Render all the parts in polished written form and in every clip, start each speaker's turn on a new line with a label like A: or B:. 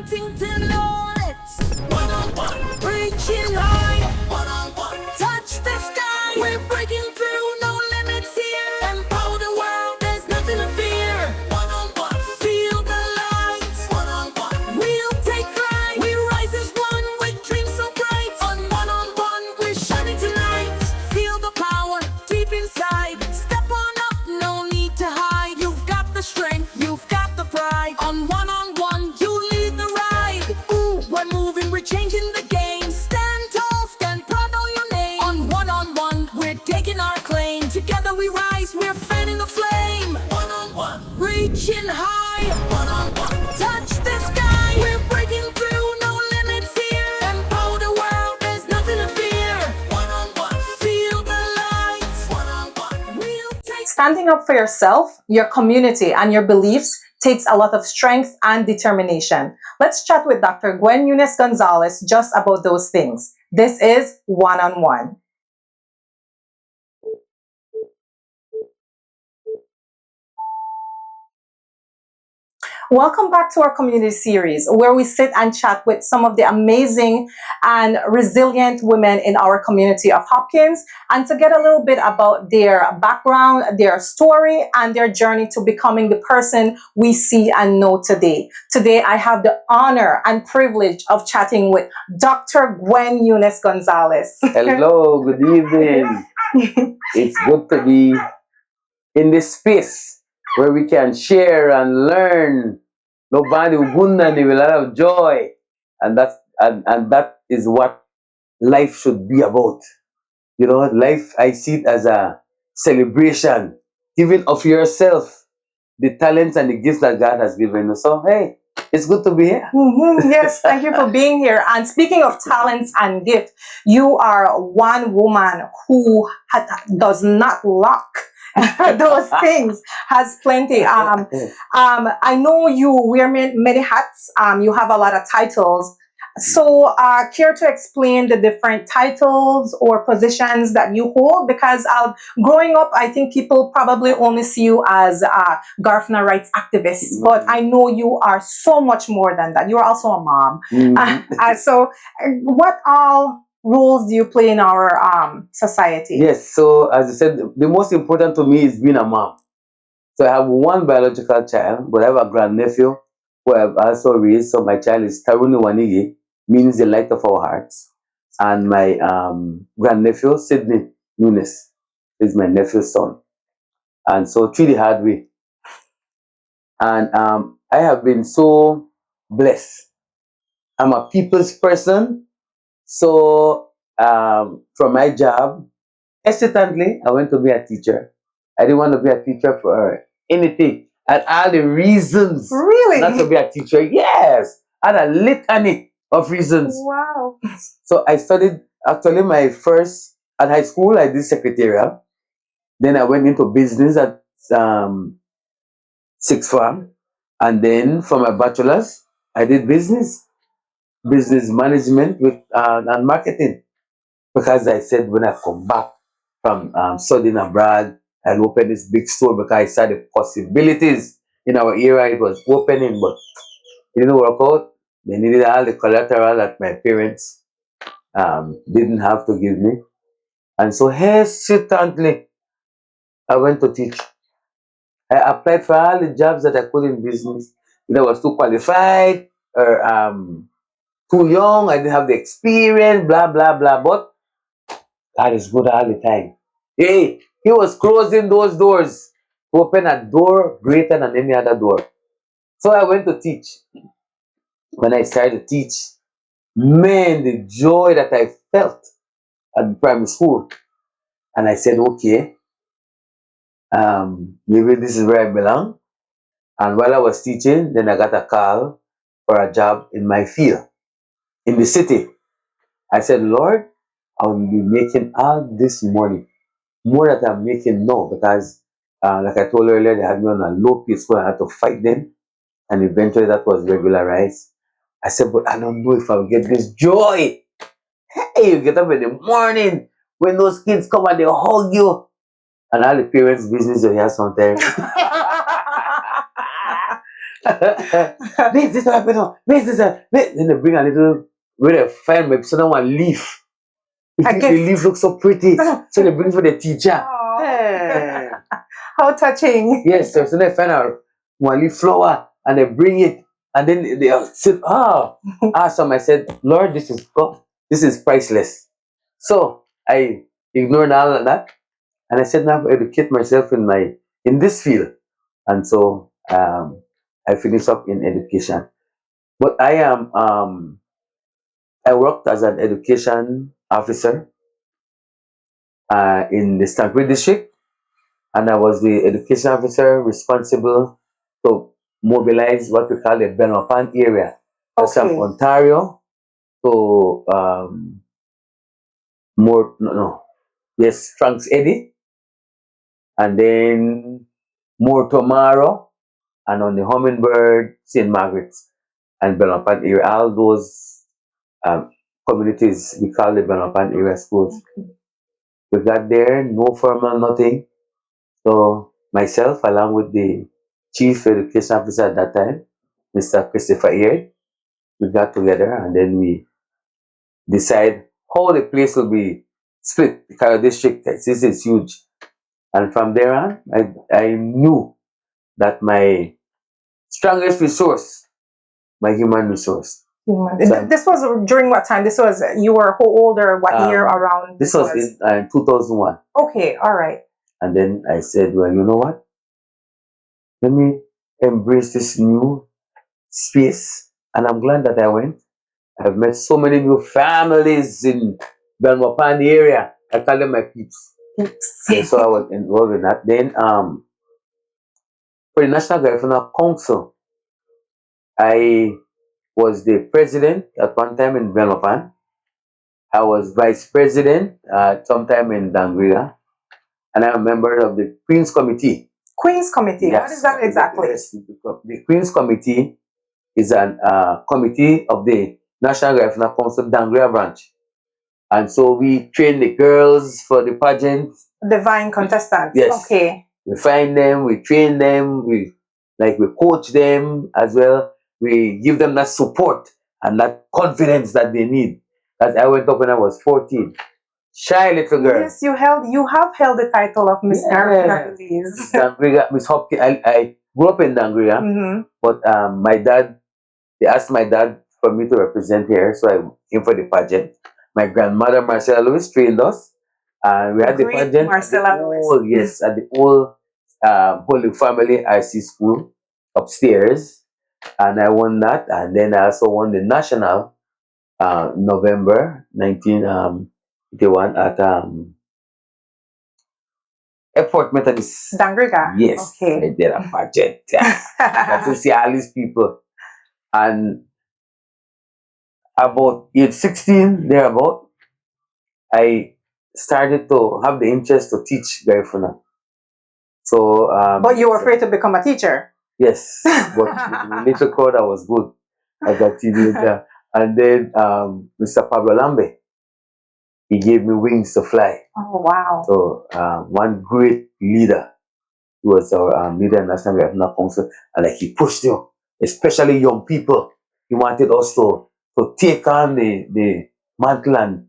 A: Huntington Lawrence. One-on-one, reaching high. One-on-one, touch the sky. We're breaking through, no limits here. Empower the world, there's nothing to fear. One-on-one, feel the light. One-on-one, we'll take flight. We rise as one with dreams so bright. On one, we're shining tonight. Feel the power deep inside. Step on up, no need to hide. You've got the strength, you've got the pride. On one, you lead the ride. Ooh, we're moving, we're changing the game. Stand tall, stand proud, know your name. On one, we're taking our claim. Together we rise, we're fanning the flame. One-on-one, reaching high. One-on-one, touch the sky. We're breaking through, no limits here. Empower the world, there's nothing to fear. One-on-one, feel the light. One-on-one, we'll take.
B: Standing up for yourself, your community, and your beliefs takes a lot of strength and determination. Let's chat with Dr. Gwen Nunez Gonzalez just about those things. This is One-on-One. Welcome back to our community series where we sit and chat with some of the amazing and resilient women in our community of Hopkins, and to get a little bit about their background, their story, and their journey to becoming the person we see and know today. Today, I have the honor and privilege of chatting with Dr. Gwen Nunez Gonzalez.
C: Hello, good evening. It's good to be in this space where we can share and learn. Nobody will with a lot of joy. And that is what life should be about. You know, life, I see it as a celebration, giving of yourself, the talents and the gifts that God has given you. So, hey, it's good to be here.
B: Yes, thank you for being here. And speaking of talents and gifts, you are one woman who does not lack those things, has plenty. I know you wear many hats. You have a lot of titles. So, care to explain the different titles or positions that you hold? Because growing up, I think people probably only see you as a Garfna rights activist, but I know you are so much more than that. You're also a mom. So, what all roles do you play in our society?
C: Yes, so as I said, the most important to me is being a mom. So I have one biological child, but I have a grandnephew who I've also raised. So my child is Taruni Wanigi, means the light of our hearts. And my grandnephew, Sydney Nunes, is my nephew's son. And so through the hard way. And I have been so blessed. I'm a people's person. So from my job, hesitantly, I went to be a teacher. I didn't want to be a teacher for anything. I had all the reasons
B: Really?
C: not to be a teacher. Yes, I had a litany of reasons.
B: Wow.
C: So I studied, actually my first, at high school, I did secretarial. Then I went into business at sixth form. And then for my bachelor's, I did business management with and marketing. Because I said when I come back from studying abroad, I'll open this big store because I saw the possibilities in our era. It was opening, but it didn't work out. They needed all the collateral that my parents didn't have to give me. And so hesitantly, I went to teach. I applied for all the jobs that I could in business. I was too qualified or too young. I didn't have the experience, blah, blah, blah. But God is good all the time. Hey, He was closing those doors to open a door greater than any other door. So I went to teach. When I started to teach, man, the joy that I felt at primary school. And I said, okay, maybe this is where I belong. And while I was teaching, then I got a call for a job in my field, in the city. I said, Lord, I will be making all this money, more than I'm making now, because like I told you earlier, they had me on a low pay school. I had to fight them, and eventually that was regularized. I said, but I don't know if I'll get this joy. Hey, you get up in the morning when those kids come and they hug you, and all the parents' business you hear sometimes. This happened. This. Then they bring a little, where they find maybe someone leaf.
B: A
C: The
B: gift.
C: leaf looks so pretty. So they bring for the teacher.
B: Aw.
C: Hey.
B: How touching.
C: Yes, so they find out one leaf flower and they bring it. And then they said, awesome. I said, Lord, this is priceless. So I ignored all of that. And I said, now I educate myself in this field. And so I finished up in education. But I worked as an education officer in the Stanford district, and I was the education officer responsible to mobilize what we call the Belmopan area. That's from
B: Okay.
C: Ontario to more no no yes Franks Eddy, and then more tomorrow, and on the Hummingbird, St. Margaret's, and Belmopan area. All those um, communities we call the Belmopan area schools. We got there, no formal, nothing. So myself, along with the chief education officer at that time, Mr. Christopher Ear, we got together and then we decide how the place will be split. The Cairo district, this is huge. And from there on, I knew that my strongest resource, my human resource. So
B: This was during what time? This was, you were how old or what year around?
C: This was in 2001.
B: Okay, all right.
C: And then I said, well, you know what? Let me embrace this new space. And I'm glad that I went. I've met so many new families in Belmopan area. I call them my peeps. Yeah, so I was involved in that. Then for the National Garifuna Council, I was the president at one time in Belmopan. I was vice president sometime in Dangriga. And I'm a member of the Queen's Committee.
B: Queen's Committee.
C: Yes.
B: What is that exactly?
C: Yes. The Queen's Committee is an committee of the National Garifuna Council Dangriga branch. And so we train the girls for the pageant.
B: Divine contestants.
C: Yes.
B: Okay.
C: We find them, we train them, we coach them as well. We give them that support and that confidence that they need. As I went up when I was 14. Shy little girl.
B: Yes, you have held the title of Miss Garifuna Belize.
C: Dangriga, Miss Hopkins. I grew up in Dangriga, but my dad, they asked my dad for me to represent here, so I came for the pageant. My grandmother Marcella Lewis trained us, and we had the
B: Great
C: pageant
B: Marcella Lewis.
C: at the old Holy Family RC school upstairs, and I won that, and then I also won the national November 1981 at Airport Methodist.
B: Dangriga.
C: Yes,
B: Okay.
C: I did a pageant. Got to see all these people, and about age 16 thereabout, I started to have the interest to teach Garifuna. So
B: But you were afraid to become a teacher.
C: yes, but the little crowd I was good as a teenager. And then Mr. Pablo Lambe, he gave me wings to fly.
B: Oh wow.
C: So one great leader, he was our leader in National Garifuna Council, and he pushed you, especially young people. He wanted us to take on the mantle and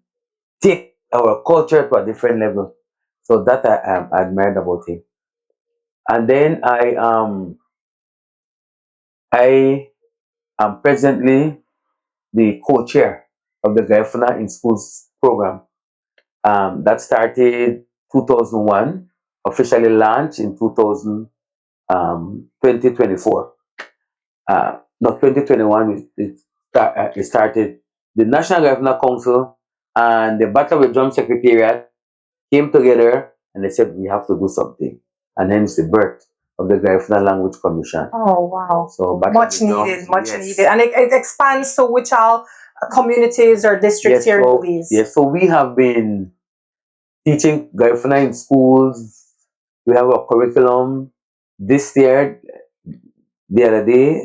C: take our culture to a different level. So that I admired about him. And then I am presently the co-chair of the Garifuna in Schools program. That started 2001, officially launched in 2024. No, 2021, it started. The National Garifuna Council and the Battle with Drum Secretariat came together and they said, we have to do something. And hence the birth of the Garifuna Language Commission.
B: Oh wow.
C: So
B: Much needed, much needed. And it expands to which all communities or districts here in Belize.
C: Yes, so we have been teaching Garifuna in schools. We have a curriculum. This year, the other day,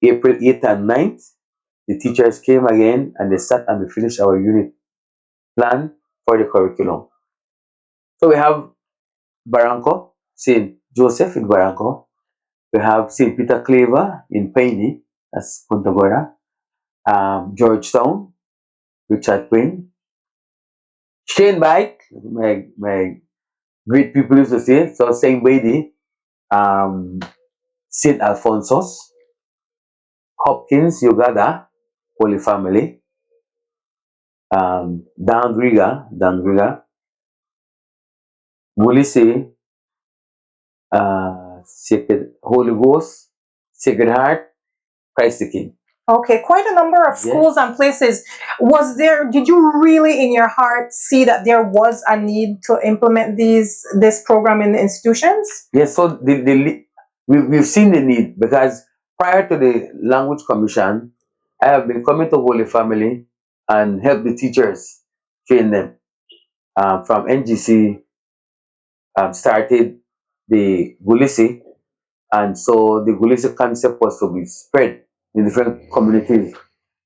C: April 8th and 9th, the teachers came again and they sat and we finished our unit plan for the curriculum. So we have Barranco, St. Joseph in Barranco. We have St. Peter Claver in Paine, that's Punta Gorda. Georgetown, Richard Quinn. Shane Bike, my great people used to say. So Saint Bady, St. Alphonsus, Hopkins, Uganda, Holy Family, Dan Riga, Mulise, Sacred Holy Ghost, Sacred Heart, Christ the King.
B: Okay, quite a number of schools and places. Did you really in your heart see that there was a need to implement this program in the institutions?
C: Yes, so we've seen the need because prior to the Language Commission, I have been coming to Holy Family and help the teachers train them. From NGC, started the Gulisi, and so the Gulisi concept was to be spread in different communities.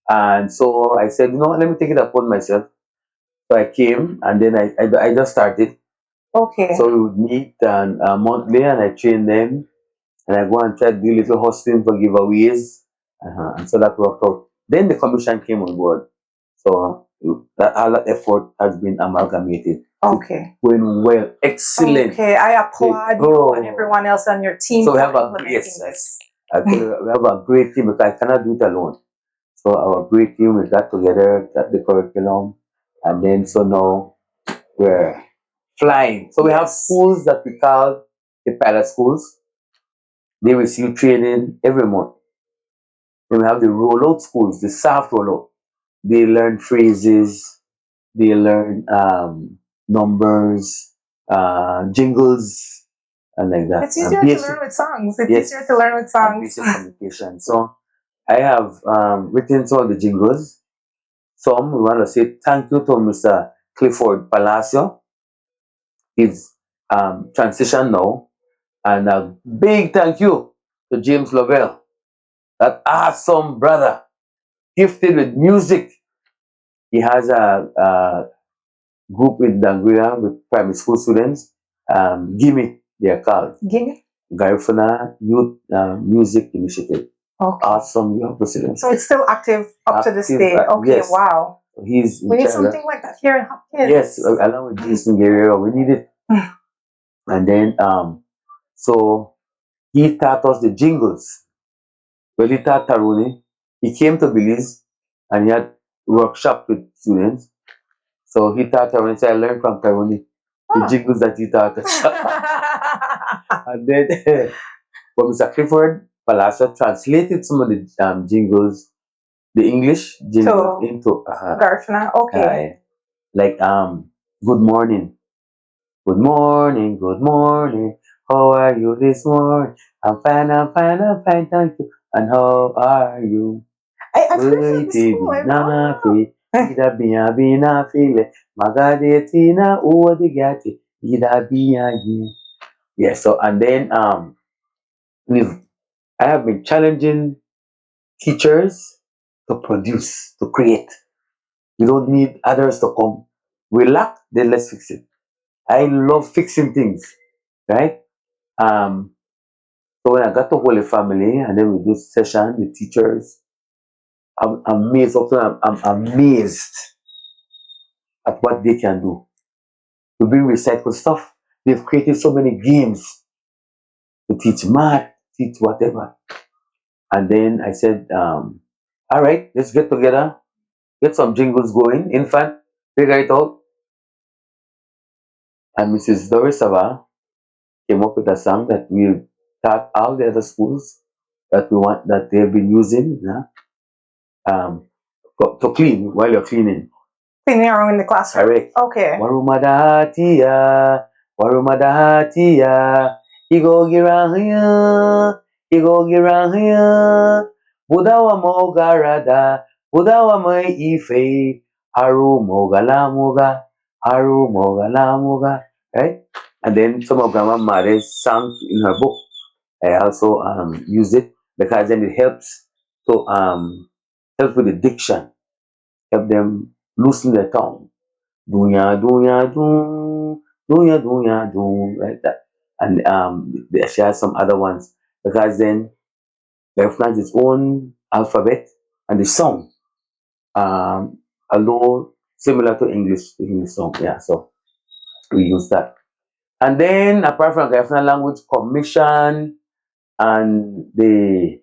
C: And so I said, let me take it upon myself. So I came and then I just started.
B: Okay.
C: So we would meet monthly and I train them and I go and try to do little hosting for giveaways. And so that worked out. Then the commission came on board. So all that effort has been amalgamated.
B: Okay.
C: Going well. Excellent.
B: Okay, I applaud you and everyone else on your team.
C: So we
B: for
C: have a
B: implementing
C: great
B: this.
C: we have a great team because I cannot do it alone. So our great team, we got together, got the curriculum, and then so now we're flying. So we have schools that we call the pilot schools. They receive training every month. Then we have the rollout schools, the soft rollout. They learn phrases, they learn numbers, jingles, and like that.
B: It's easier to learn with songs. It's easier to learn with songs.
C: Basic communication. So I have written some of the jingles. Some we want to say thank you to Mr. Clifford Palacio. He's transition now. And a big thank you to James Lovell, that awesome brother, gifted with music. He has a group with Danguya with primary school students. Gimme, they are called.
B: Gimme?
C: Garifuna Youth Music Initiative.
B: Okay.
C: Awesome young president.
B: So it's still active up to this day. Okay,
C: yes.
B: Wow.
C: He's
B: We need something like that here in Hopkins.
C: Yes, along with Jason Guerrero, we need it. And then so he taught us the jingles. Well, he taught Taruni. He came to Belize and he had workshop with students. So he taught Taruni. So I learned from Taruni the jingles that he taught us. And then but Mr. Clifford Palacio translated some of the jingles, the English jingles into
B: Garfna. Okay.
C: Like good morning. Good morning, good morning. How are you this morning? I'm fine, thank you. And how are you?
B: I've heard this school.
C: Ida biya bina file magade tina uwadigati ida biya ye. Yes, so and then I have been challenging teachers to produce, to create. We don't need others to come. We lack, then let's fix it. I love fixing things, right? So when I got to Holy Family and then we do session with teachers, I'm amazed. Often I'm amazed at what they can do. To bring recycled stuff. They've created so many games to teach math, teach whatever. And then I said, all right, let's get together, get some jingles going. In fact, figure it out. And Mrs. Doris Sava came up with a song that we taught all the other schools that they've been using to clean while you're cleaning.
B: Cleaning around in the classroom.
C: Correct.
B: Okay.
C: Warumadahatiya, igogirahya, Budawa mogarada, Budawa mai ife, Haru mogalamuga, right? And then some of Grandma Mare's songs in her book. I also use it because then it helps to help with the diction, help them loosen their tongue. Dunya, dunya, doom, dunya, dunya, doom, like that. And she has some other ones. because then Garifuna has its own alphabet and the song, although similar to English, the English song. Yeah, so we use that. And then apart from Garifuna language commission and the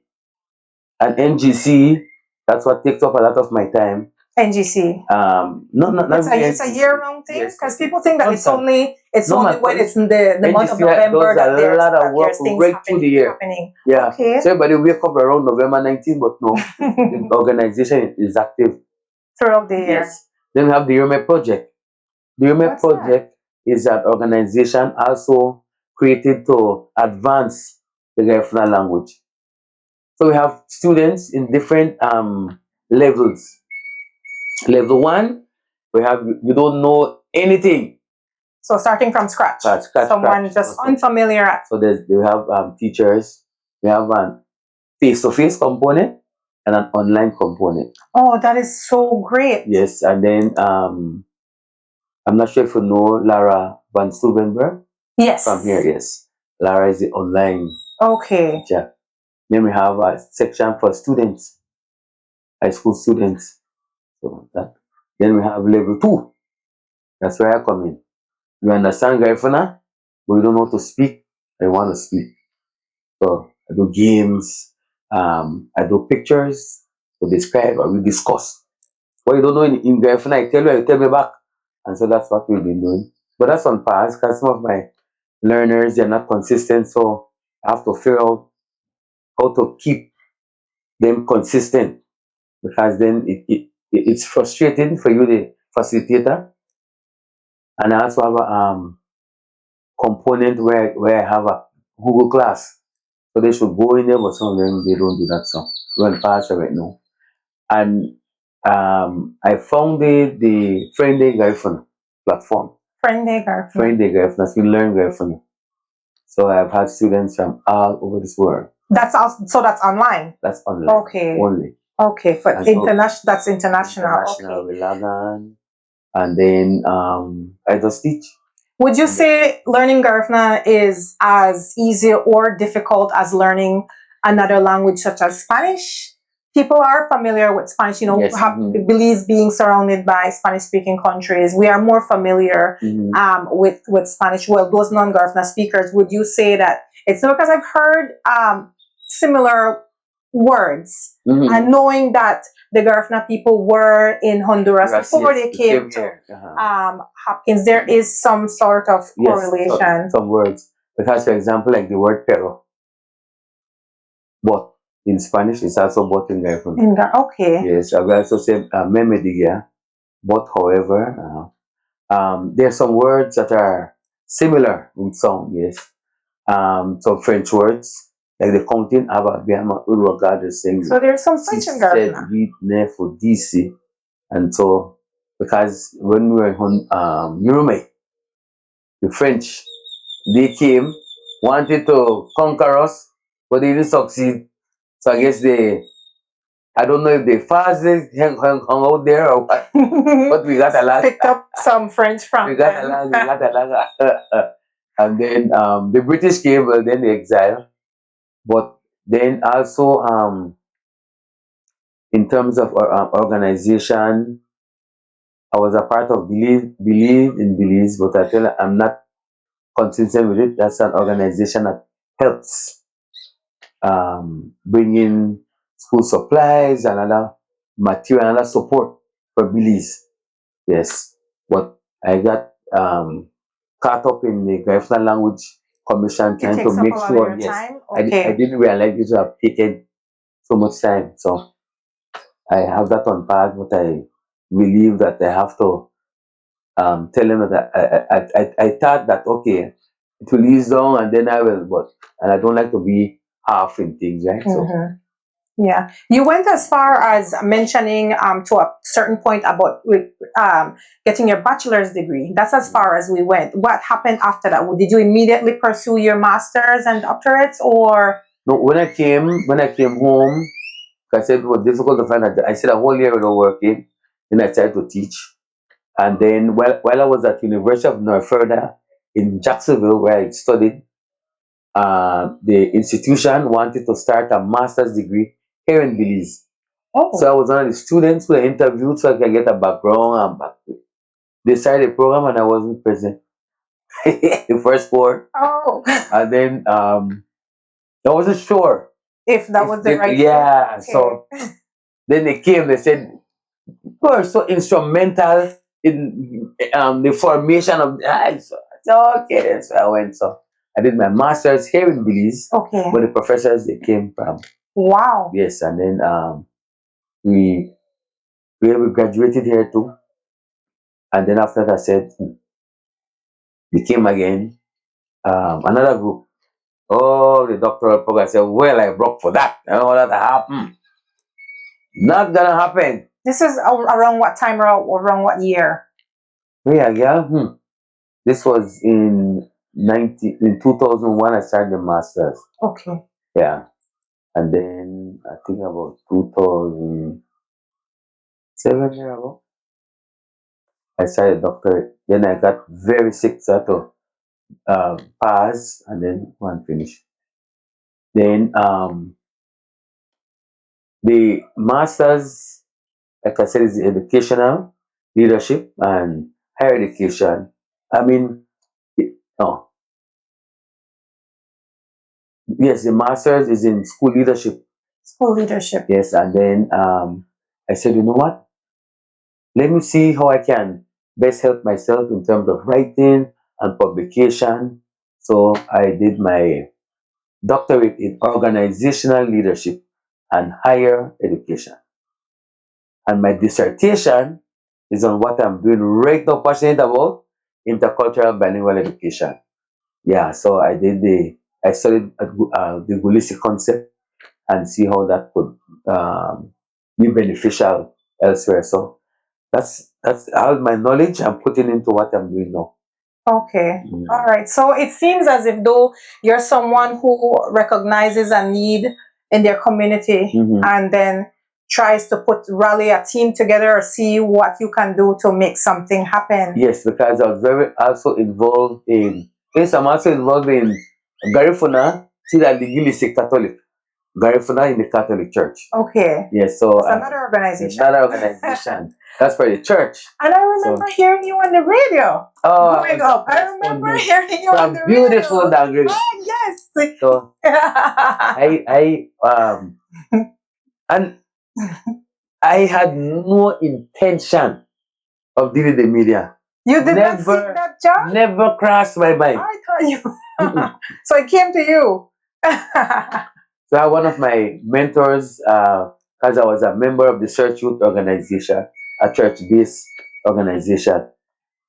C: and NGC, that's what takes up a lot of my time.
B: NGC.
C: Not
B: It's
C: really
B: a
C: NGC.
B: year-round thing
C: Yes.
B: because people think that it's
C: Constant.
B: only
C: No,
B: when
C: man,
B: it's in the month of
C: NGC
B: November
C: does a lot of work
B: there's things
C: right through the year.
B: happening.
C: Yeah.
B: Okay.
C: So everybody wake up around November 19, but no, the organization is active.
B: Throughout the year.
C: Yes. Then we have the UME project. The UME
B: What's that?
C: project is an organization also created to advance the Garifuna language. So we have students in different levels. Level 1, we have you don't know anything.
B: So starting from scratch.
C: Scratch,
B: Someone just unfamiliar at.
C: So we have teachers. We have an face-to-face component and an online component.
B: Oh, that is so great.
C: Yes, and then I'm not sure if you know Lara Van Stubenberg
B: Yes.
C: from here. Yes, Lara is the online
B: Okay.
C: teacher. Then we have a section for students, high school students. So that. Then we have level 2. That's where I come in. You understand Garifuna, but you don't know how to speak. I want to speak. So I do games. I do pictures to describe or we discuss. What you don't know in Garifuna, I tell you, I tell me back. And so that's what we've been doing. But that's on pause because some of my learners, they're not consistent. So I have to figure out how to keep them consistent because then it's frustrating for you, the facilitator. And I also have a component where I have a Google class. So they should go in there, but some of them they don't do that. So we're on past right now. And I founded the Friendly Garifuna platform.
B: Friendly Garifuna.
C: Friendly Garifuna, so we learn Garifuna. So I've had students from all over this world.
B: That's also, so that's online.
C: That's online.
B: Okay.
C: Only.
B: Okay, for
C: And so
B: international. That's international.
C: International
B: Okay.
C: with Lagan. And then I just teach.
B: Would you say learning Garifuna is as easy or difficult as learning another language such as Spanish? People are familiar with Spanish, you know,
C: Yes.
B: Belize being surrounded by Spanish-speaking countries. We are more familiar with Spanish. Well, those non-Garifuna speakers, would you say that it's not because I've heard similar words and knowing that the Garifuna people were in Honduras before they came to
C: here.
B: Hopkins, there is some sort of correlation.
C: Yes, some words. Because, for example, like the word pero. But in Spanish, it's also but in Garifuna.
B: Okay.
C: Yes, I will also say memedigia. But, however, there are some words that are similar in sound, yes. Some French words, like the counting Abba, Biama, Uruaga, the same.
B: So there's some French in Garifuna.
C: For DC. And so, because when we were in Urume, the French, they came, wanted to conquer us, but they didn't succeed. So I guess I don't know if they fasted, hung out there or what, but we got a lot.
B: Picked up some French from
C: We got a lot. And then the British came, well, then they exiled. But then also, in terms of organization, I was a part of Believe in Belize, but I tell you, I'm not consistent with it. That's an organization that helps bring in school supplies and other material and other support for Belize. Yes, but I got caught up in the Garifuna language commission trying to make sure. Yes,
B: okay.
C: I didn't realize it would have taken so much time. So I have that on pause, but I believe that I have to tell them that I thought that okay, it will ease down and then I will, and I don't like to be half in things, right? So
B: yeah, you went as far as mentioning to a certain point about getting your bachelor's degree. That's as far as we went. What happened after that? Did you immediately pursue your master's and doctorates, or
C: no? When I came home, I said it was difficult to find I said a whole year without working. Then I started to teach, and then while I was at University of North Florida in Jacksonville, where I studied, the institution wanted to start a master's degree here in Belize.
B: Oh,
C: So I was one of the students who were interviewed so I could get a background and back. They started the program and I wasn't present. The first four.
B: oh,
C: And then I wasn't sure.
B: if that
C: if
B: was the
C: they-
B: right
C: yeah.
B: fit.
C: So then they came, they said, you are so instrumental in the formation of so I said, okay, then so I went. So I did my master's here in Belize,
B: Okay.
C: but the professors they came from
B: Wow.
C: yes, and then we we graduated here too. And then after that I said we came again. Another group. Oh, the doctoral program. I said, well, I broke for that. I don't want that to happen. Not gonna happen.
B: This is around what time or around what year?
C: Yeah, yeah. This was in 2001 I started the masters.
B: Okay.
C: Yeah. And then I think about 2007 year ago, I started doctorate. Then I got very sick, so I had to pass and then one finish. Then the masters, like I said, is educational leadership and higher education. I mean, no, yes, the masters is in school leadership.
B: School leadership.
C: Yes, and then I said, you know what? Let me see how I can best help myself in terms of writing and publication. So I did my doctorate in organizational leadership and higher education. And my dissertation is on what I'm doing right now, passionate about intercultural bilingual education. Yeah, so I studied the holistic concept and see how that could be beneficial elsewhere. So that's all my knowledge I'm putting into what I'm doing now.
B: Okay.
C: Mm.
B: All right. So it seems as if though you're someone who recognizes a need in their community
C: Mhm.
B: and then tries to rally a team together or see what you can do to make something happen.
C: Yes, because I was very also involved in. Yes, I'm also involved in Garifuna, see that legalistic Catholic. Garifuna in the Catholic Church.
B: Okay.
C: Yes, so
B: It's another organization.
C: another organization. That's for the church.
B: And I remember hearing you on the radio growing up. I remember hearing you on the
C: beautiful
B: radio.
C: Dangri.
B: Oh, yes.
C: So I and I had no intention of doing the media.
B: You did not
C: Never.
B: seek that job?
C: Never crossed my mind.
B: I thought you. So it came to you.
C: So one of my mentors, because I was a member of the Church Youth Organization, a church-based organization.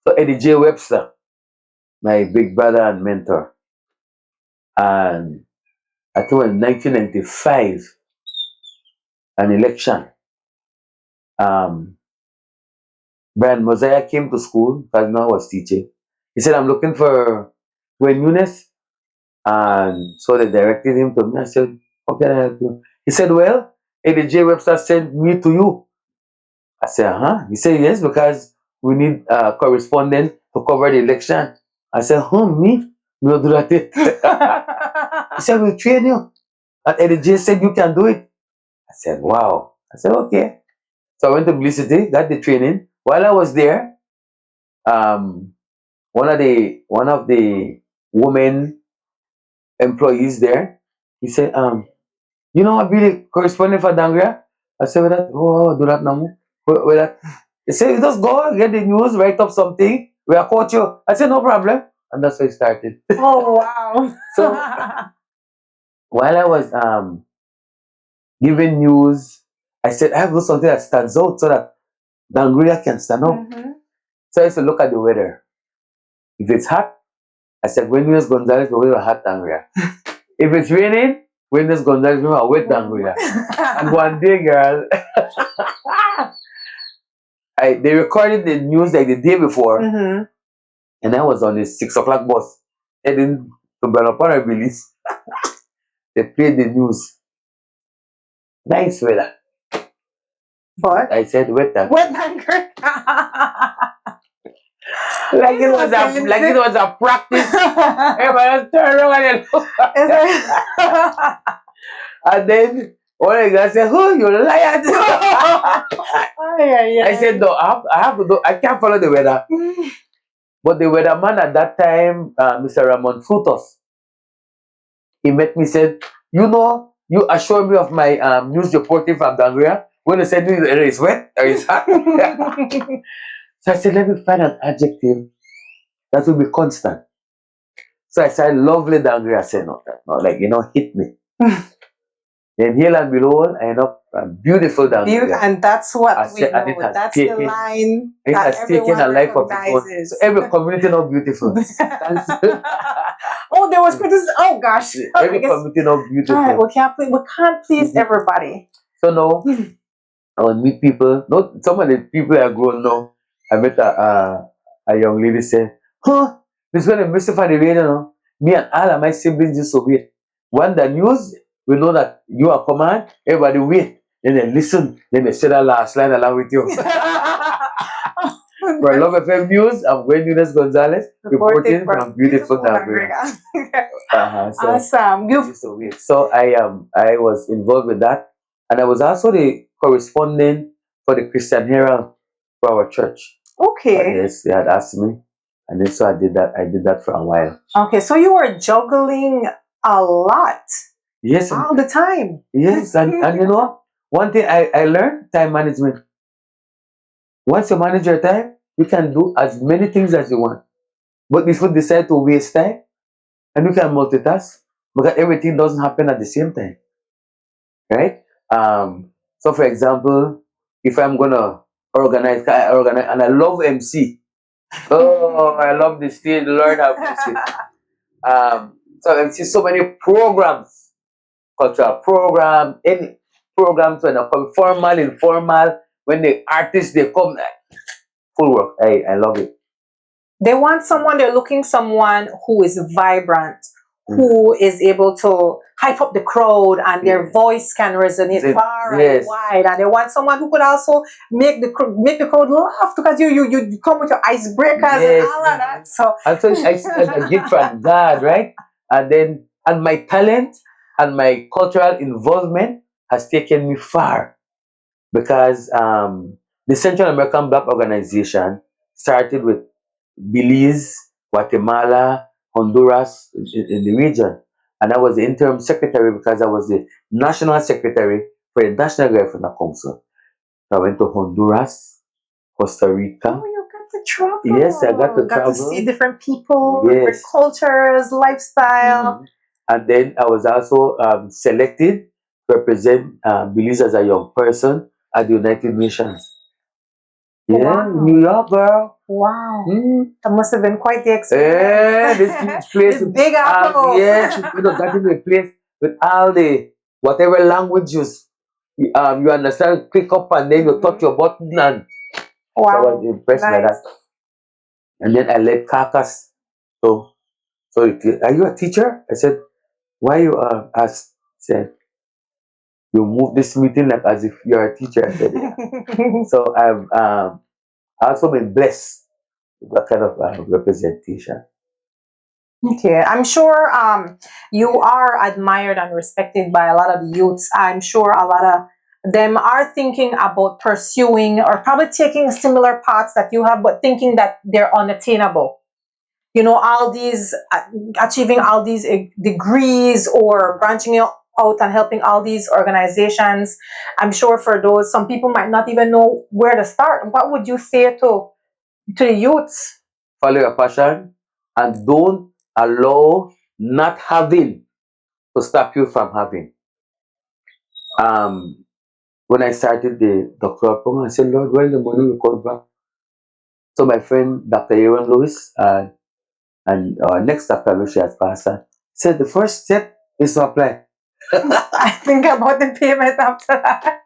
C: So Eddie J. Webster, my big brother and mentor. And I think in 1995, an election, Brian Mosiah came to school because now I was teaching. He said, I'm looking for Gwen Nunez. And so they directed him to me. I said, how can I help you? He said, well, Eddie J. Webster sent me to you. I said, huh? He said, yes, because we need a correspondent to cover the election. I said, me? We'll do that. He said, we'll train you. And Eddie J said, you can do it. I said, wow. I said, okay. So I went to Belize City, got the training. While I was there, one of the women employees there, he said, you know what, be the correspondent for Dangria? I said, well, oh, do that now. Well, that. He said, just go, get the news, write up something. We'll coach you. I said, no problem. And that's how it started.
B: Oh, wow.
C: So while I was giving news, I said, I have to do something that stands out so that Dangria can stand out.
B: Mhm.
C: So I used to look at the weather. If it's hot, I said, Gwen Nunez Gonzalez will wear a hot Dangria. If it's raining, Gwen Nunez Gonzalez will wear a wet Dangria. And one day, girl, they recorded the news like the day before,
B: Mhm.
C: and I was on a 6 o'clock bus heading to Belopara Belize. They played the news. Nice weather.
B: But
C: I said, wet Dangria.
B: wet anger.
C: like it was a practice. Everybody just turn around and look. And then one of the guys said, "Oh, you liar!" I said, "No, I have to do. I can't follow the weather." But the weatherman at that time, Mr. Ramon Frutos, he met me, said, "You know, you assured me of my news reporting from Dangria. When you said it is wet or it's hot." So I said, "Let me find an adjective that will be constant." So I said, "Lovely Dangria." I said, "No, like, hit me." Then here and below, I end up beautiful Dangria.
B: And that's what
C: I
B: we
C: said, and
B: know.
C: it has
B: That's
C: taken,
B: the line
C: it
B: that
C: has taken a
B: everyone
C: life of its own.
B: recognizes.
C: So every community now beautiful. Thanks.
B: Oh, there was criticism. Oh gosh.
C: Every community now beautiful.
B: All right, we can't please everybody.
C: So now I will meet people. No, some of the people are grown now. I met a young lady say, "Huh, this one is Mr. for the radio, no? Me and all of my siblings used to wait. When the news, we know that you are command, everybody wait. Then they listen, then they say that last line along with you." For Love FM News, I'm Gwen Nunez Gonzalez, reporting from beautiful Nigeria. So
B: Awesome.
C: So I was involved with that, and I was also the correspondent for the Christian Herald for our church.
B: Okay.
C: Yes, they had asked me, and then so I did that. I did that for a while.
B: Okay, so you were juggling a lot.
C: Yes,
B: all the time.
C: Yes, and one thing I learned: time management. Once you manage your time, you can do as many things as you want. But if you decide to waste time, and you can multitask, because everything doesn't happen at the same time, right? So for example, if I'm gonna organize, and I love MC. Oh, I love the stage. Lord have mercy. So MC so many programs, cultural program, any programs when I come, formal, informal. When the artists they come, full work. I love it.
B: They're looking someone who is vibrant, who is able to hype up the crowd, and their voice can resonate far and wide. And they want someone who could also make the crowd laugh, because you come with your icebreakers and all of that. So
C: it's a gift from God, right? And my talent and my cultural involvement has taken me far, because the Central American Black Organization started with Belize, Guatemala, Honduras in the region. And I was the interim secretary, because I was the national secretary for the National Guerrilla Council. So I went to Honduras, Costa Rica.
B: Oh, you got to travel.
C: Yes, I got to travel.
B: To see different people, different cultures, lifestyle.
C: And then I was also selected to represent Belize as a young person at the United Nations. Yeah, New York, girl.
B: Wow. That must have been quite the experience.
C: This place.
B: This big apple.
C: Yes, got into a place with all the whatever languages you understand, click up and then you touch your button, and so I was impressed by that. And then I led Carcass. So are you a teacher? I said, why you asked? Said, you move this meeting like as if you're a teacher. I said, yeah. So I've also been blessed with that kind of representation.
B: Okay, I'm sure you are admired and respected by a lot of the youths. I'm sure a lot of them are thinking about pursuing or probably taking similar paths that you have, but thinking that they're unattainable. All these, achieving all these degrees or branching out and helping all these organizations. I'm sure for those, some people might not even know where to start. What would you say to the youths?
C: Follow your passion and don't allow not having to stop you from having. When I started the doctoral program, I said, Lord, where the money will come from? So my friend, Dr. Aaron Lewis, and our next Dr. Lucia as pastor, said the first step is to apply.
B: I think about the payment after that.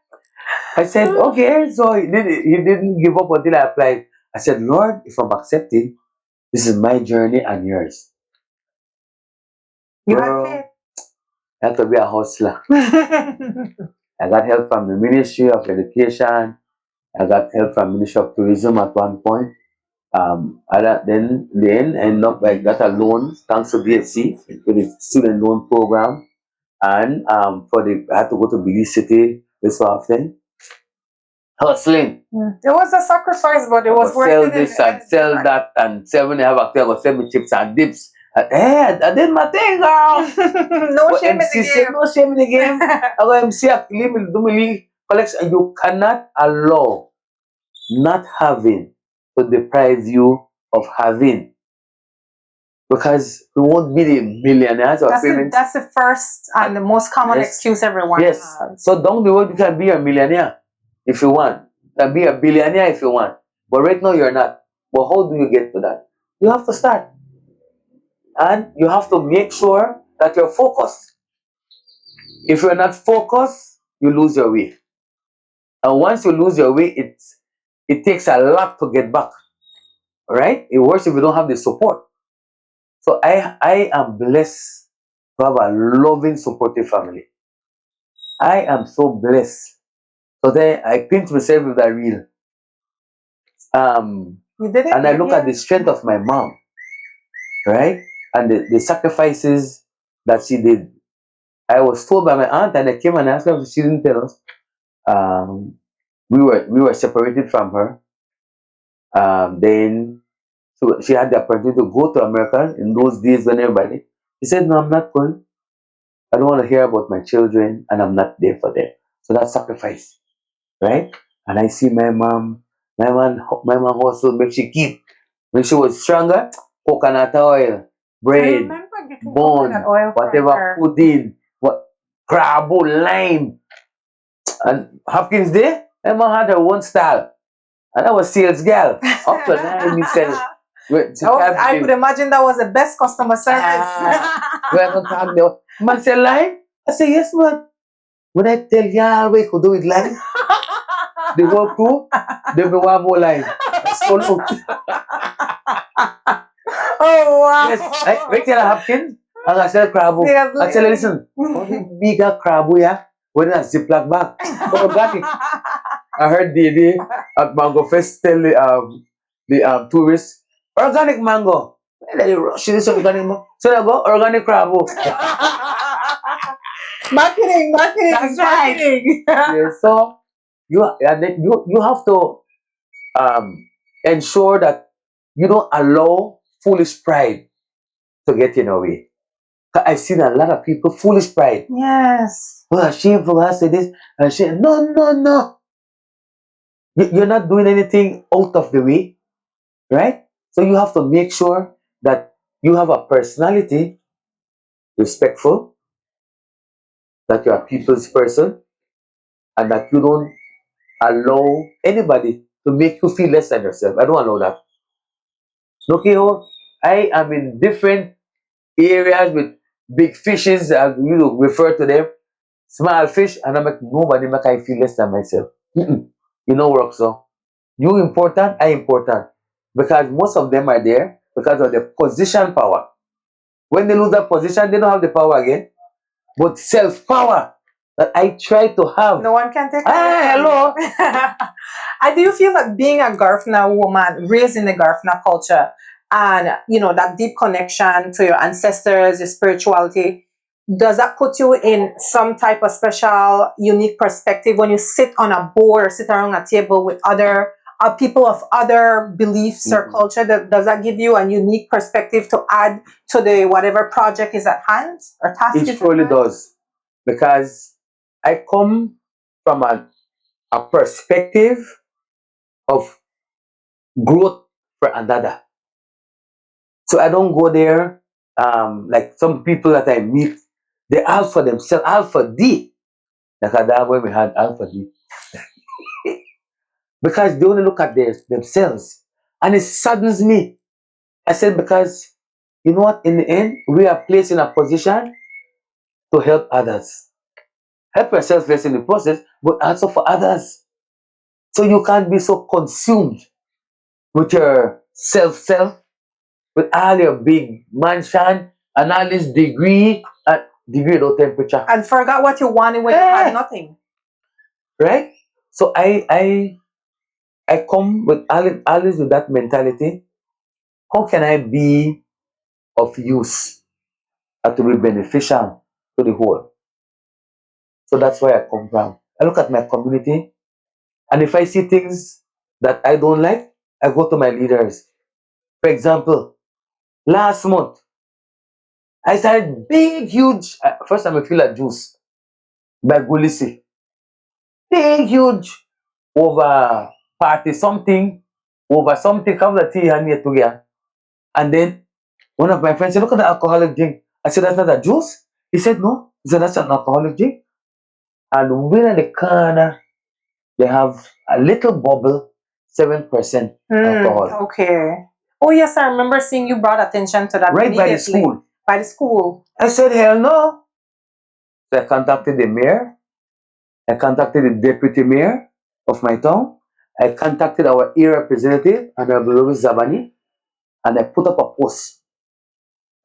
C: I said, okay. So he didn't give up until I applied. I said, Lord, if I'm accepted, this is my journey and yours.
B: You have faith.
C: I have to be a hustler. I got help from the Ministry of Education. I got help from Ministry of Tourism at one point. Then end up I got a loan thanks to BSc with the student loan program, and I had to go to Belize City this often, hustling.
B: It was a sacrifice, but it was worth
C: Sell
B: it.
C: this and sell that and sell when I have a I go sell me chips and dips. Hey, I did my thing, girl.
B: No
C: But
B: shame in the
C: MC said,
B: game.
C: no shame in the game. I go MC do me league collection. You cannot allow not having to deprive you of having, because we won't be the millionaires or payments.
B: That's the first and the most common
C: Yes.
B: excuse everyone
C: Yes.
B: has.
C: So down the road you can be a millionaire if you want. You can be a billionaire if you want. But right now you're not. But how do you get to that? You have to start. And you have to make sure that you're focused. If you're not focused, you lose your way. And once you lose your way, it takes a lot to get back. Right? It works if you don't have the support. So I am blessed to have a loving, supportive family. I am so blessed. So then I pinch myself with that reel.
B: You did it.
C: And I look at the strength of my mom, right? And the sacrifices that she did. I was told by my aunt, and I came and asked her, she didn't tell us. We were separated from her. Then so she had the opportunity to go to America in those days when everybody. She said, no, I'm not going. I don't want to hear about my children, and I'm not there for them. So that's sacrifice, right? And I see my mom also make she keep. When she was stronger, coconut oil, bread, bone, whatever pudding, what crabo, lime. And Hopkins there, my mom had her own style. And I was sales girl. Up to now, me sell.
B: I could imagine that was the best customer service.
C: Where I don't talk there. Man say line? I say yes, man. When I tell y'all we could do it line, the whole crew, they be one more line. So look.
B: Oh wow.
C: Yes, I tell Hopkins, and I sell crabo.
B: Yes,
C: I tell her, listen, only bigger crabo, yeah, when I Ziploc bag. Organic. I heard the at Mango Fest tell the tourists, organic mango. They rush this organic mango. So I go organic crabo.
B: Marketing.
C: That's right.
B: Marketing.
C: Yeah, so you have to ensure that you don't allow foolish pride to get in your way. 'Cause I've seen a lot of people foolish pride.
B: Yes.
C: Oh, shameful, I say this, and she no. You're not doing anything out of the way, right? So you have to make sure that you have a personality, respectful, that you're a people's person, and that you don't allow anybody to make you feel less than yourself. I don't allow that. Look here, I am in different areas with big fishes, refer to them, small fish, and I make nobody make I feel less than myself. You know, work so. You important, I important. Because most of them are there because of the position power. When they lose that position, they don't have the power again. But self-power that I try to have.
B: No one can take it.
C: Hello.
B: And do you feel like being a Garfna woman, raised in the Garfna culture, and that deep connection to your ancestors, your spirituality, does that put you in some type of special, unique perspective when you sit on a board or sit around a table with other people of other beliefs or culture? Does that give you a unique perspective to add to the whatever project is at hand or task?
C: It surely does, because I come from a perspective of growth for another. So I don't go there like some people that I meet, they alpha themselves, alpha D. Like that when we had alpha D. Because they only look at themselves. And it saddens me. I said, because you know what, in the end, we are placed in a position to help others. Help yourself first in the process, but also for others. So you can't be so consumed with your self, with all your big mansion and all this degree low temperature.
B: And forgot what you wanted when you had nothing.
C: Right? So I come with always with that mentality how can I be of use and to be beneficial to the whole? So that's where I come from. I look at my community, and if I see things that I don't like, I go to my leaders. For example, last month, I started big, huge, first time I feel like juice by Gulisi. Big, huge, over party something, over something, come the tea and here together. And then one of my friends said, look at the alcoholic drink. I said, that's not a juice? He said, no. He said, that's not an alcoholic drink. And when in the corner, they have a little bubble, 7% alcohol.
B: Okay. Oh yes, I remember seeing you brought attention to that
C: Right by the
B: immediately.
C: school.
B: By the school.
C: I said, hell no. So I contacted the mayor. I contacted the deputy mayor of my town. I contacted our area representative, Honorable Louis Zabani, and I put up a post.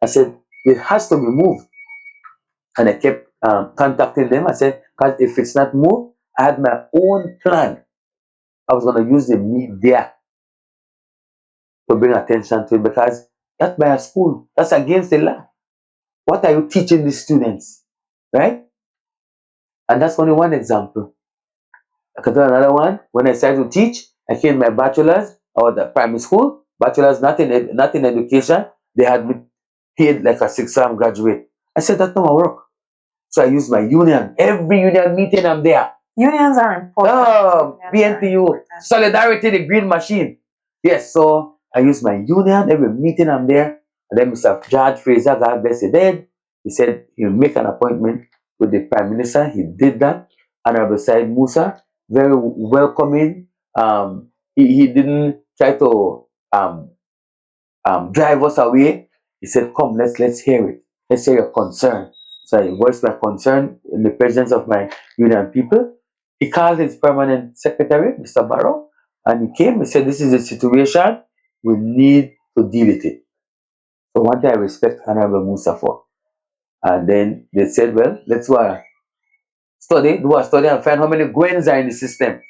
C: I said, it has to be moved. And I kept contacting them. I said, because if it's not moved, I had my own plan. I was going to use the media to bring attention to it because that's by a school. That's against the law. What are you teaching the students? Right? And that's only one example. I could do another one. When I started to teach, I came my bachelor's or the primary school, bachelor's not in education. They had me paid like a 6-term graduate. I said that don't work. So I used my union. Every union meeting I'm there.
B: Unions are important.
C: Oh,
B: Unions are
C: BNTU,
B: important.
C: Solidarity, the green machine. Yes, so I use my union. Every meeting I'm there. And then Mr. George Fraser, God bless his dead, he said he'll make an appointment with the Prime Minister. He did that. Honorable Said Musa, very welcoming. He didn't try to drive us away. He said, come, let's hear it. Let's hear your concern. So I voiced my concern in the presence of my union people. He called his permanent secretary, Mr. Barrow, and he came. He said, this is the situation. We need to deal with it. So one thing I respect Honorable Musa for. And then they said, well, let's do a study and find how many Gwens are in the system.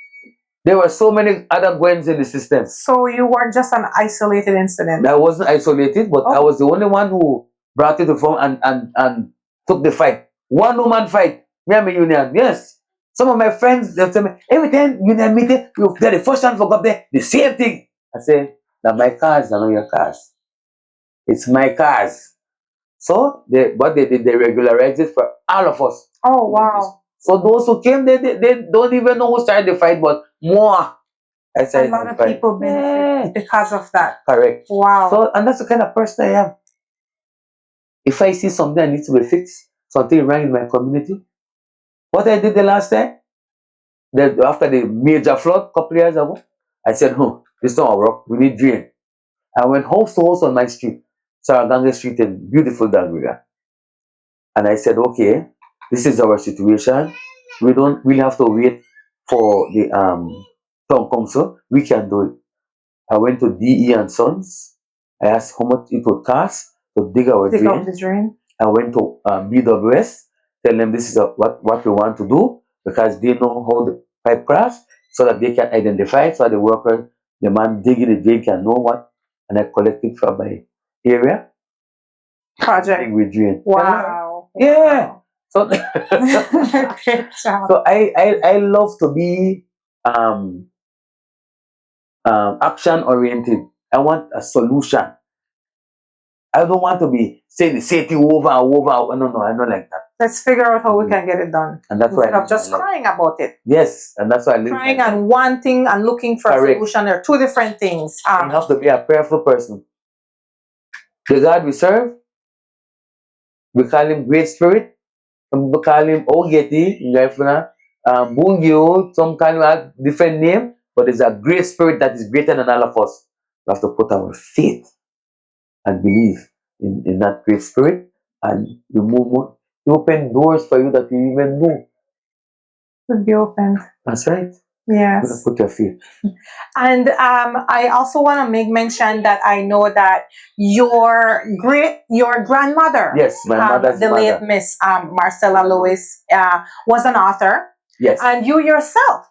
C: There were so many other Gwens in the system.
B: So you were just an isolated incident.
C: I wasn't isolated, but I was the only one who brought it to form and took the fight. One woman fight. Me and my union. Yes. Some of my friends, they'll tell me, every time union meeting, they're the first one to go up there, the same thing. I say, now my cars are not your cars. It's my cars. So what they did, they regularized it for all of us.
B: Oh wow.
C: So those who came, they don't even know who started the fight, but more. I
B: A
C: said,
B: lot of people benefit because of that.
C: correct.
B: Wow.
C: So, and that's the kind of person I am. If I see something that needs to be fixed, something wrong in my community, what I did the last time, after the major flood a couple years ago, I said, this don't work. We need drain. I went house to house on my street, Saragange Street in beautiful Dalgriga. And I said, okay, this is our situation. We don't really have to wait for the town council. We can do it. I went to DE and Sons. I asked how much it would cost to dig our
B: Dig
C: drain.
B: up the drain.
C: I went to BWS, tell them this is what we want to do because they know how the pipe cross so that they can identify it so the worker, the man digging the drain can know what. And I collected from my area.
B: Project.
C: With drain.
B: Wow.
C: Yeah. So,
B: Great job.
C: so I love to be action oriented. I want a solution. I don't want to be saying the same thing over and over. No, I don't like that.
B: Let's figure out how we can get it done.
C: And that's why
B: Instead of just crying about it.
C: Yes, and that's why I live
B: Crying and wanting and looking for
C: Correct.
B: a solution are two different things.
C: You have to be a prayerful person. The God we serve, we call him Great Spirit. Some people call him Ogeti, Bungyo, some kind of different name, but there's a great spirit that is greater than all of us. We have to put our faith and believe in that great spirit, and you move. You open doors for you that you even know.
B: Would be open.
C: That's right.
B: Yes.
C: Put your faith.
B: And I also want to make mention that I know that your grandmother,
C: Yes, my mother's
B: the
C: mother.
B: late Miss Marcella Lewis, was an author.
C: Yes.
B: And you yourself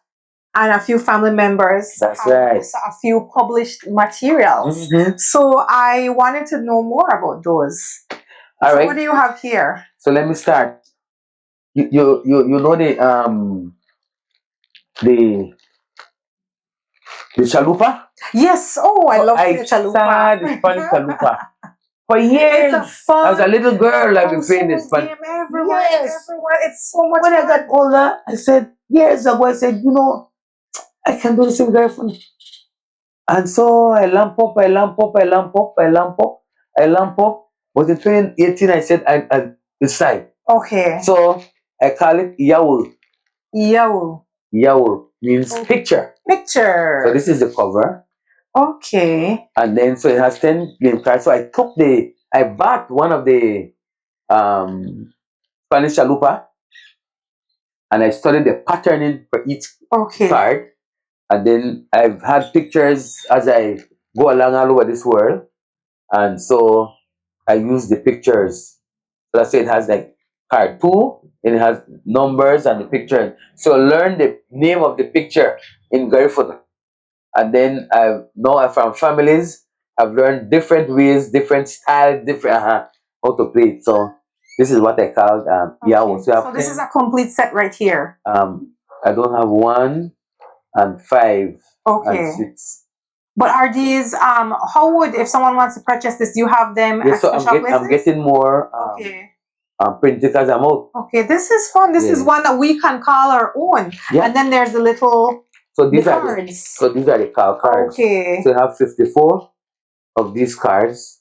B: and a few family members.
C: That's
B: have
C: right.
B: also a few published materials.
C: Mhm.
B: So I wanted to know more about those.
C: All
B: So
C: right.
B: what do you have here?
C: So let me start. You know the chalupa?
B: Yes. Oh, I
C: So
B: love
C: I
B: the chalupa.
C: saw the Spanish chalupa for
B: It's
C: years.
B: a fun.
C: As a little girl, I've been playing the
B: household
C: Spanish.
B: game everywhere.
C: Yes.
B: Everywhere. It's so much
C: When I
B: fun.
C: got older, I said years ago, I said, you know, I can do this in girlfriend. And so I lamp up. But in 2018, I said I decide.
B: Okay.
C: So I call it Yaul.
B: Yo.
C: Yaul means
B: Okay.
C: picture.
B: Picture.
C: So this is the cover.
B: Okay.
C: And then so it has 10 game cards. So I bought one of the Spanish chalupa and I studied the patterning for each
B: Okay.
C: card. And then I've had pictures as I go along all over this world. And so I use the pictures. So that's why it has like card 2, and it has numbers and the picture. So learn the name of the picture in Garifuna. And then now I found families. I've learned different ways, different styles, different how to play it. So this is what I call Yawo.
B: Okay. So this is a complete set right here.
C: I don't have 1 and 5
B: Okay.
C: and 6.
B: But are these how would, if someone wants to purchase this, do you have them
C: Yes,
B: at
C: so
B: special places?
C: I'm getting more
B: Okay.
C: printed because I'm out.
B: Okay, this is fun. This is
C: Yes.
B: one that we can call our own.
C: Yeah.
B: And then there's the little
C: So these
B: the
C: are
B: cards.
C: these are the cards.
B: Okay.
C: So you have 54 of these cards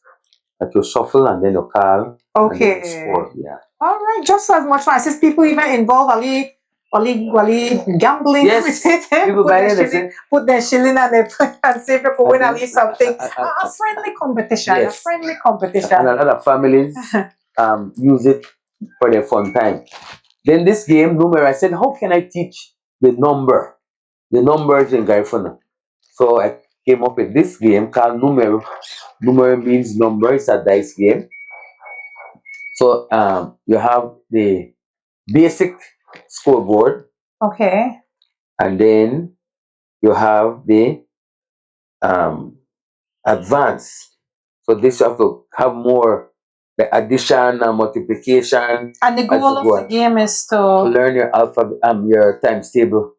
C: that you shuffle and then you call. And then you
B: Okay.
C: score. Yeah.
B: All right, just as much fun. I see people even involve Ali gambling
C: Yes,
B: with it.
C: people buy it and say,
B: Put their shilling and they play and see if you could win at least something. A friendly competition.
C: Yes.
B: A friendly competition.
C: And a lot of families use it for their fun time. Then this game, numero, I said, how can I teach the numbers in Garifuna? So I came up with this game called numero. Numero means number. It's a dice game. So you have the basic scoreboard,
B: Okay.
C: and then you have the advanced. So this you have to have more the addition and multiplication.
B: And the goal of the game is to
C: learn your alphabet, your times table.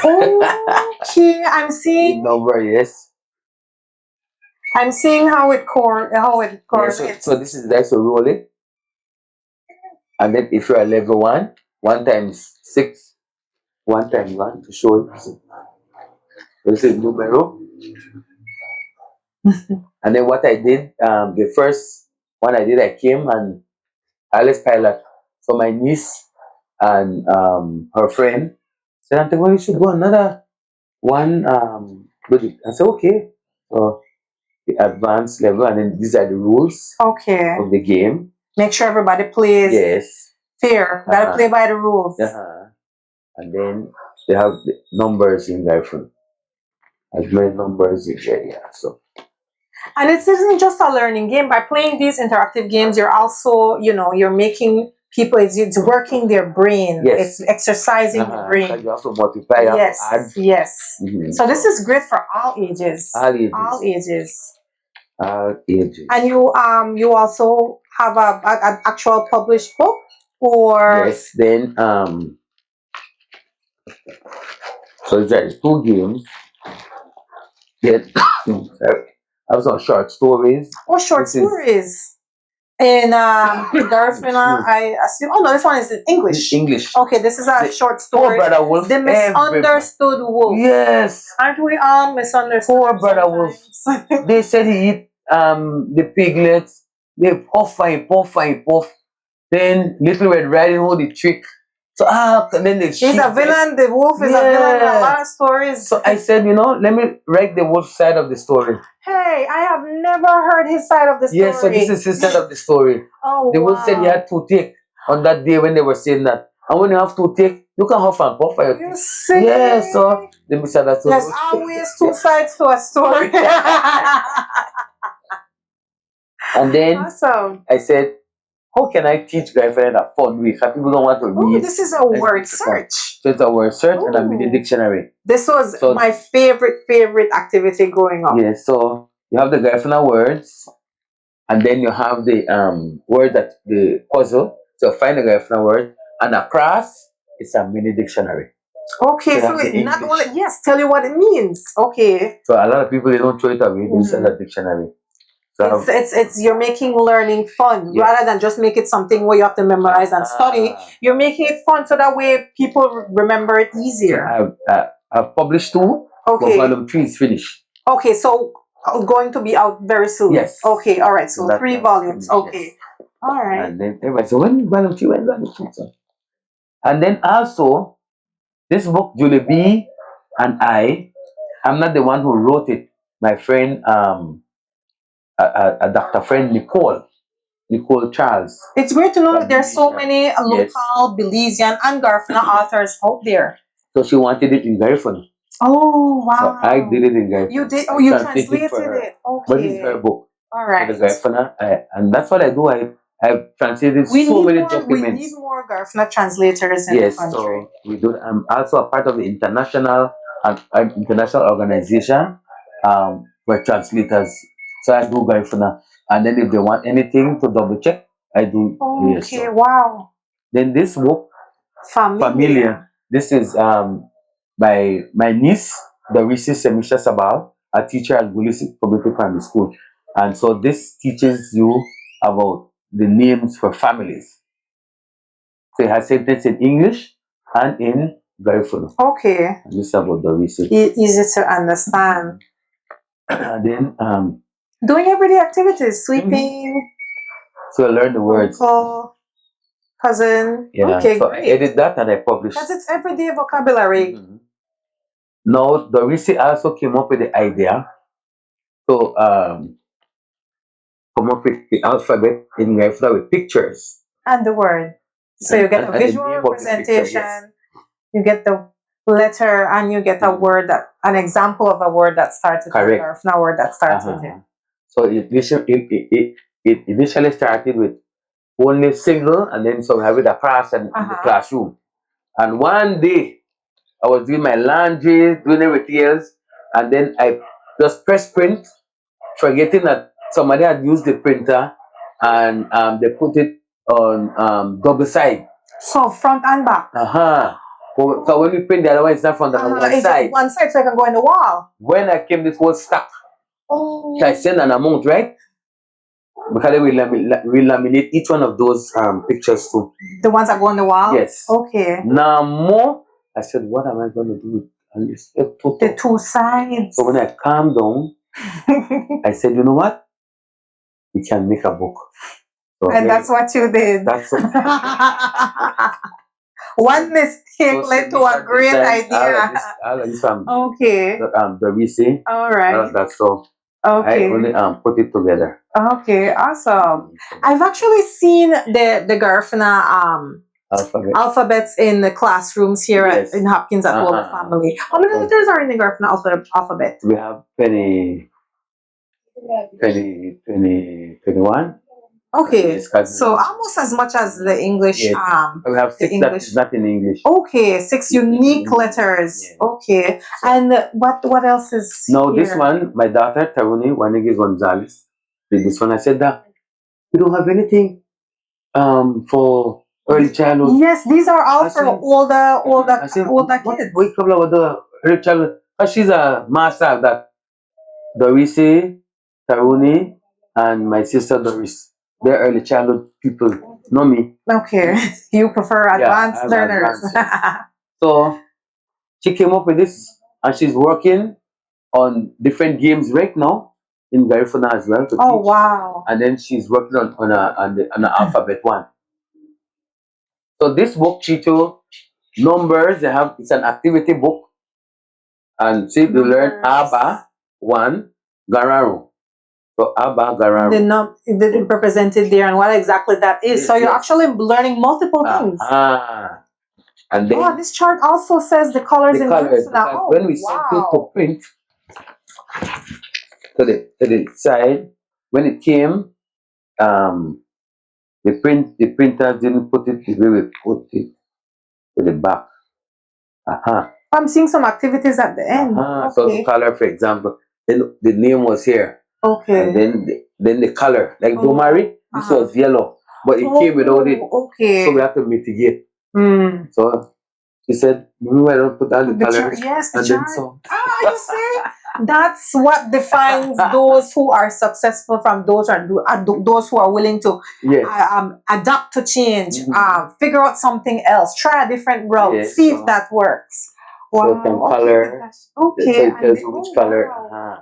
B: Okay, I'm seeing
C: Number, yes.
B: how it
C: Yeah,
B: correlates.
C: so this is that's to roll it. And then if you're a level 1, 1 times 6, 1 times 1 to show it. So this is numero. And then what I did, the first one I did, I came and Alice Pilot. So my niece and her friend said, Auntie, well, you should go another one with it. I said, okay. So the advanced level, and then these are the rules
B: Okay.
C: of the game.
B: Make sure everybody plays
C: Yes.
B: fair. Gotta play by the rules.
C: And then they have the numbers in there for as many numbers in there, yeah. So
B: And it isn't just a learning game. By playing these interactive games, you're also, you're making people, it's working their brain.
C: Yes.
B: It's exercising the brain.
C: You have to multiply, you
B: Yes,
C: have to add.
B: yes.
C: Mhm.
B: So this is great for all ages.
C: All ages.
B: All ages.
C: All ages.
B: And you also have an actual published book, or
C: Yes, then so there's 2 games. Then I have some short stories.
B: short
C: This is-
B: stories. In Garifuna, I assume. Oh no, this one is in English.
C: English.
B: Okay, this is a
C: The
B: short
C: Poor
B: story.
C: Brother Wolf.
B: The misunderstood wolf.
C: Yes.
B: Aren't we all misunderstood?
C: Poor Brother Wolf.
B: sometimes?
C: They said he eat the piglets. They puff and puff and puff. Then Little Red Riding Hood the trick. So then they
B: He's a villain. The wolf is a villain in a lot of stories.
C: So I said, let me write the wolf side of the story.
B: Hey, I have never heard his side of the story.
C: Yes, so this is his side of the story.
B: Oh,
C: The wolf said he had toothache on that day when they were saying that. And when you have toothache, you can huff and puff for your
B: You
C: teeth.
B: see?
C: Yeah, so the misunderstood.
B: There's always 2 sides to a story.
C: And then
B: Awesome.
C: I said, how can I teach Garifuna in a fun way? Because people don't want to
B: Oh,
C: read.
B: this is a word search.
C: So it's a word search and a mini
B: Ooh.
C: dictionary.
B: This was
C: So-
B: my favorite activity growing up.
C: Yes, so you have the Garifuna words, and then you have the word that the puzzle. So find the Garifuna word, and across it's a mini dictionary.
B: Okay,
C: So
B: so
C: that's the
B: it not
C: English.
B: only, yes, tell you what it means. Okay.
C: So a lot of people, they don't throw it away, they sell a dictionary. So
B: It's you're making learning fun
C: Yes.
B: rather than just make it something where you have to memorize and study. You're making it fun so that way people remember it easier.
C: I've published 2, but
B: Okay.
C: volume 3 is finished.
B: Okay, so going to be out very soon.
C: Yes.
B: Okay, all right. So
C: That-
B: 3
C: that's
B: volumes.
C: finished,
B: Okay.
C: yes.
B: All right.
C: And then everybody said, when volume 3, when volume 3? So- And then also, this book, Julie B. and I'm not the one who wrote it. My friend, a doctor friend, Nicole Charles.
B: It's great to know
C: From
B: that there's so
C: Belize.
B: many
C: Yes.
B: local Belizean and Garifuna authors out there.
C: So she wanted it in Garifuna.
B: Oh wow!
C: So I did it in Garifuna.
B: You did? Oh, you
C: Translated
B: translated
C: for her.
B: it. Okay.
C: But it's her book.
B: All
C: For
B: right.
C: the Garifuna, and that's what I do. I've translated
B: We
C: so
B: need
C: many
B: more.
C: documents.
B: We need more Garifuna translators in
C: Yes,
B: the country.
C: so we do. I'm also a part of the international organization for translators. So I do Garifuna, and then if they want anything to double check, I do. Yes,
B: Okay.
C: so.
B: Wow.
C: Then this book,
B: Familiar.
C: Familiar. This is by my niece, Dorisi Semisha Sabal, a teacher at Belize Community Primary School, and so this teaches you about the names for families. So it has sentence in English and in Garifuna.
B: Okay.
C: And this is about Dorisi.
B: Easy to understand.
C: And then
B: Doing everyday activities, sweeping,
C: so I learn the words.
B: uncle, cousin.
C: Yeah.
B: Okay,
C: So I
B: great.
C: edit that and I publish.
B: Because it's everyday vocabulary.
C: Mhm. Now Dorisi also came up with the idea to come up with the alphabet in Garifuna with pictures.
B: And the word. So you get a
C: And the
B: visual
C: name of the picture,
B: representation,
C: yes.
B: you get the letter, and you get a word that an example of a word that starts with
C: Correct.
B: or a word that starts with it.
C: So it initially started with only single, and then so we have it across and in the classroom. And one day I was doing my laundry, doing everything else, and then I just press print, forgetting that somebody had used the printer and they put it on double side.
B: So front and back.
C: So when we print the other one, it's not from the one
B: It's
C: side.
B: one side so I can go in the wall.
C: When I came, this was stuck.
B: Oh.
C: So I sent an amount, right? Because we laminate each one of those pictures too.
B: The ones that go on the wall?
C: Yes.
B: Okay.
C: Now more, I said, what am I going to do? And it's
B: the 2 sides.
C: So when I calmed down, I said, you know what? We can make a book. So
B: and that's what you did.
C: That's what.
B: One mistake led to a great idea.
C: All of this from
B: okay.
C: the VC.
B: All right.
C: That's so.
B: Okay.
C: I only put it together.
B: Okay, awesome. I've actually seen the Garifuna alphabets in the classrooms here in Hopkins at World Family. How many letters are in the Garifuna alphabet?
C: We have 21.
B: Okay, so almost as much as the English.
C: Yes. We have 6 that is not in English.
B: Okay, 6 unique letters. Yes. Okay, and what else is
C: now
B: here?
C: This one, my daughter Gwen Nunez Gonzalez did this one. I said that we don't have anything for early childhood.
B: Yes, these are all for older kids.
C: We come about the early childhood. She's a master of that. Dorisi, Taruni, and my sister Doris. They're early childhood people. Know me.
B: Okay. You prefer advanced learners.
C: So she came up with this, and she's working on different games right now in Garifuna as well. To teach.
B: Wow.
C: And then she's working on the alphabet one. So this book teaches you numbers. It's an activity book. And see, you learn Aba, 1, Gararu. So Aba, Gararu.
B: The represented there and what exactly that is.
C: Yes,
B: so you're actually learning multiple things.
C: And then
B: this chart also says the colors in Garifuna.
C: When we sent it to print to the side, when it came, the printers didn't put it the way we put it to the back. Uh-huh.
B: I'm seeing some activities at the end.
C: Uh-huh. So the
B: Okay.
C: color, for example, then the name was here.
B: Okay.
C: And then the color. Like
B: Oh,
C: Domari, this
B: uh-huh.
C: was yellow. But it came without it.
B: Okay.
C: So we have to mitigate.
B: Mm.
C: So she said, "We don't put all the
B: The
C: colors."
B: yes, the
C: and then
B: chart.
C: so.
B: You see, that's what defines those who are successful from those those who are willing to
C: Yes.
B: adapt to change,
C: Mhm.
B: figure out something else, try a different route,
C: Yes,
B: see
C: so-
B: if that works.
C: So it can color.
B: Okay.
C: So it
B: and
C: tells
B: the-
C: you which
B: oh,
C: color.
B: wow.
C: Uh-huh.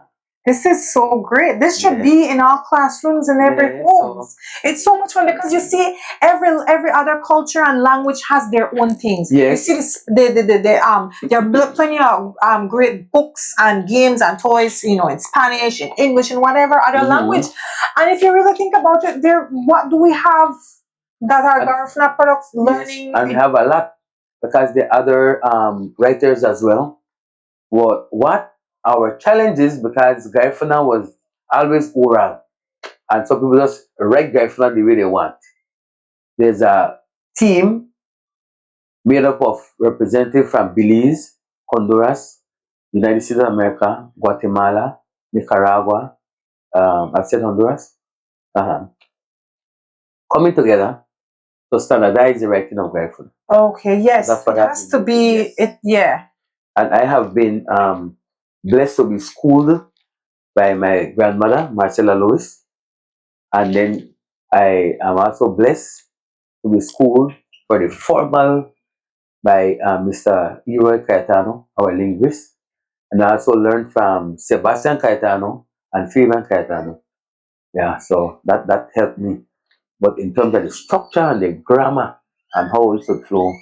B: This is so great. This should
C: Yes.
B: be in all classrooms in every
C: Yes,
B: homes. It's so much fun because you see every other culture and language has their own things.
C: Yes.
B: You see this, there are plenty of great books and games and toys, in Spanish, in English, in whatever other
C: Mhm.
B: language. And if you really think about it, what do we have that are
C: And-
B: Garfna products
C: Yes.
B: learning?
C: And we have a lot because the other writers as well. What our challenge is because Garifuna was always oral, and some people just write Garifuna the way they want. There's a team made up of representatives from Belize, Honduras, United States of America, Guatemala, Nicaragua. I've said Honduras. Uh-huh. Coming together to standardize the writing of Garifuna.
B: Okay, yes,
C: That's what
B: it has to be.
C: Yes.
B: It yeah.
C: And I have been blessed to be schooled by my grandmother, Marcella Lewis. And then I am also blessed to be schooled for the formal by Mr. Eroy Cayetano, our linguist. And I also learned from Sebastian Cayetano and Fabian Cayetano. Yeah, so that helped me. But in terms of the structure and the grammar and how it should flow,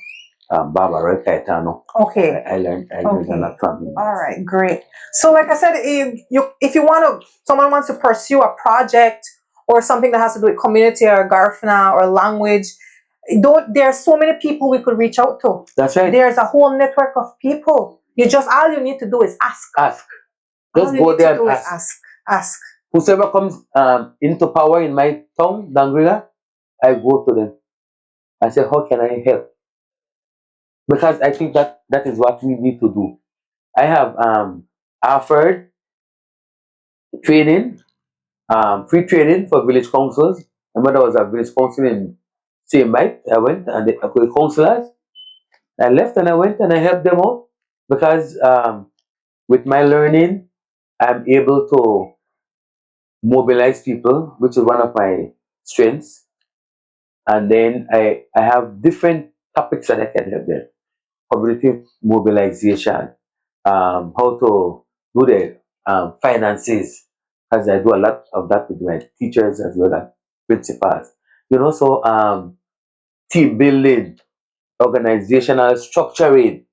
C: Barbara Cayetano,
B: Okay.
C: I learned a lot from him.
B: All right, great. So, like I said, if you want to, someone wants to pursue a project or something that has to do with community or Garfna or language, there are so many people we could reach out to.
C: That's right.
B: There's a whole network of people. All you need to do is ask.
C: Ask.
B: All
C: Just
B: you
C: go
B: need to
C: there
B: do
C: and
B: is
C: ask.
B: Ask.
C: Whosoever comes into power in my town, Dangriga, I go to them. I say, how can I help? Because I think that is what we need to do. I have offered training, free training for village councils. My mother was a village council in CMI. I went and the councillors. I left and I went and I helped them out because with my learning, I'm able to mobilize people, which is one of my strengths. And then I have different topics that I can help them. Community mobilization, how to do the finances, because I do a lot of that with my teachers as well as principals. So team building, organizational structuring,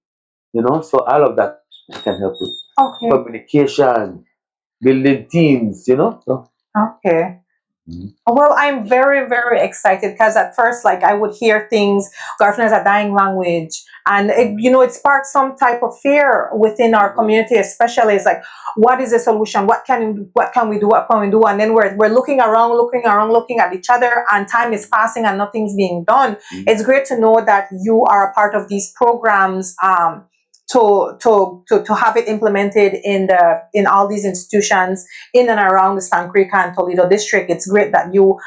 C: so all of that I can help with.
B: Okay.
C: Communication, building teams, So,
B: Okay.
C: Mhm.
B: Well, I'm very, very excited because at first, like, I would hear things, Garfna is a dying language. And, it sparked some type of fear within our community, especially. It's like, what is the solution? What can we do? What can we do? And then we're looking around, looking at each other, and time is passing and nothing's being done.
C: Mhm.
B: It's great to know that you are a part of these programs, to have it implemented in all these institutions in and around the San Creek and Toledo district. It's great that you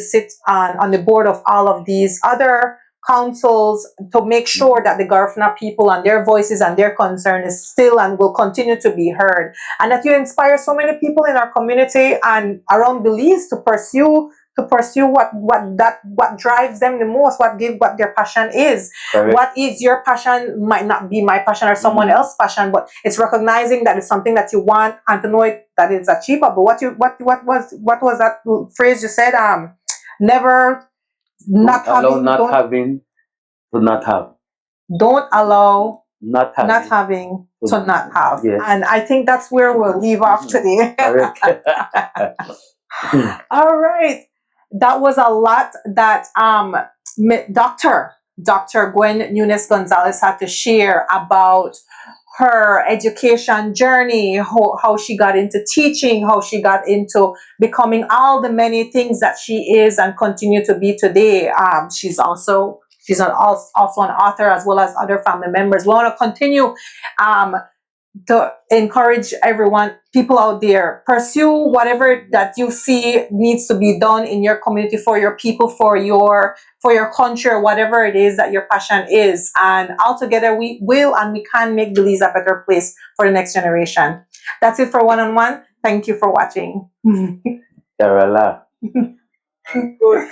B: sit on the board of all of these other councils to make sure that the Garfna people and their voices and their concern is still and will continue to be heard, and that you inspire so many people in our community and around Belize to pursue what drives them the most, what their passion is.
C: Correct.
B: What is your passion might not be my passion or someone else's passion, but it's recognizing that it's something that you want and to know that it's achievable. What was that phrase you said? Never not
C: allow
B: having,
C: not have.
B: don't allow
C: Not
B: having to not have.
C: Yes.
B: And I think that's where we'll leave off today.
C: Correct.
B: All right. That was a lot that Dr. Gwen Nunez Gonzalez had to share about her education journey, how she got into teaching, how she got into becoming all the many things that she is and continue to be today. Also an author as well as other family members. We want to continue to encourage everyone, people out there, pursue whatever that you see needs to be done in your community, for your people, for your country, or whatever it is that your passion is. And all together we will and we can make Belize a better place for the next generation. That's it for one-on-one. Thank you for watching.
C: Carala.
B: Good.